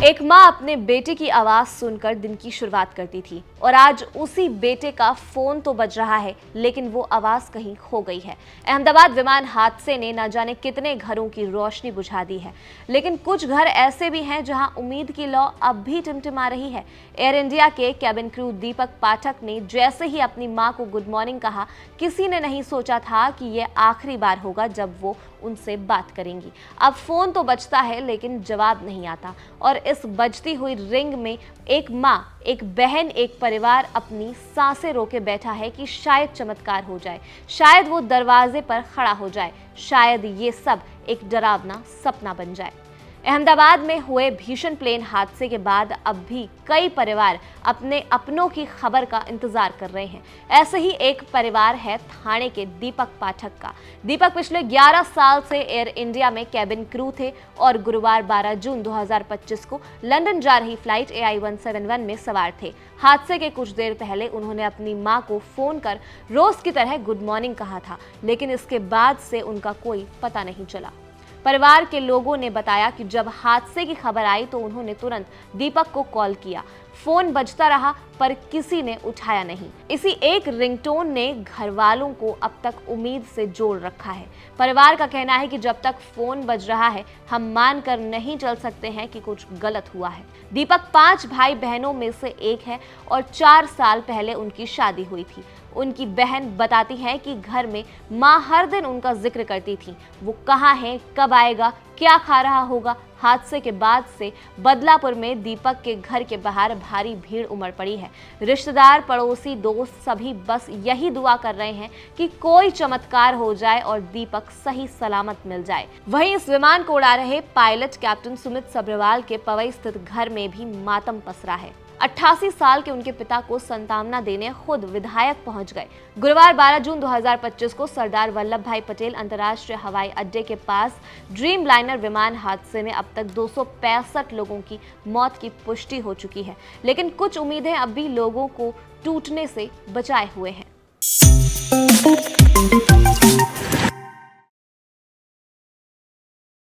एक माँ अपने बेटे की आवाज सुनकर दिन की शुरुआत करती थी और आज उसी बेटे का फोन तो बज रहा है, लेकिन वो आवाज कहीं खो गई है। अहमदाबाद विमान हादसे ने न जाने कितने घरों की रोशनी बुझा दी है, लेकिन कुछ घर ऐसे भी हैं जहां उम्मीद की लौ अब भी टिमटिमा रही है। एयर इंडिया के कैबिन क्रू दीपक पाठक ने जैसे ही अपनी मां को गुड मॉर्निंग कहा, किसी ने नहीं सोचा था कि ये आखिरी बार होगा जब वो उनसे बात करेंगी। अब फोन तो बजता है लेकिन जवाब नहीं आता, और इस बजती हुई रिंग में एक माँ, एक बहन, एक परिवार अपनी सांसें रोके बैठा है कि शायद चमत्कार हो जाए, शायद वो दरवाजे पर खड़ा हो जाए, शायद ये सब एक डरावना सपना बन जाए। अहमदाबाद में हुए भीषण प्लेन हादसे के बाद अब भी कई परिवार अपने अपनों की खबर का इंतजार कर रहे हैं। ऐसे ही एक परिवार है थाने के दीपक पाठक का। दीपक पिछले 11 साल से एयर इंडिया में कैबिन क्रू थे और गुरुवार 12 जून 2025 को लंदन जा रही फ्लाइट AI 171 में सवार थे। हादसे के कुछ देर पहले उन्होंने अपनी मां को फोन कर रोज की तरह गुड मॉर्निंग कहा था, लेकिन इसके बाद से उनका कोई पता नहीं चला। परिवार के लोगों ने बताया कि जब हादसे की खबर आई तो उन्होंने तुरंत दीपक को कॉल किया। फोन बजता रहा पर किसी ने उठाया नहीं। इसी एक रिंगटोन ने घर वालों को अब तक उम्मीद से जोड़ रखा है। परिवार का कहना है कि जब तक फोन बज रहा है हम मान कर नहीं चल सकते हैं कि कुछ गलत हुआ है। दीपक 5 भाई बहनों में से एक है और 4 साल पहले उनकी शादी हुई थी। उनकी बहन बताती है कि घर में माँ हर दिन उनका जिक्र करती थी, वो कहाँ है, कब आएगा, क्या खा रहा होगा। हादसे के बाद से बदलापुर में दीपक के घर के बाहर भारी भीड़ उमड़ पड़ी है। रिश्तेदार, पड़ोसी, दोस्त सभी बस यही दुआ कर रहे हैं कि कोई चमत्कार हो जाए और दीपक सही सलामत मिल जाए। वहीं इस विमान को उड़ा रहे पायलट कैप्टन सुमित सब्रवाल के पवई स्थित घर में भी मातम पसरा है। 88 साल के उनके पिता को सांत्वना देने खुद विधायक पहुंच गए। गुरुवार 12 जून 2025 को सरदार वल्लभ भाई पटेल अंतर्राष्ट्रीय हवाई अड्डे के पास ड्रीम लाइनर विमान हादसे में अब तक 265 लोगों की मौत की पुष्टि हो चुकी है, लेकिन कुछ उम्मीदें अब भी लोगों को टूटने से बचाए हुए हैं।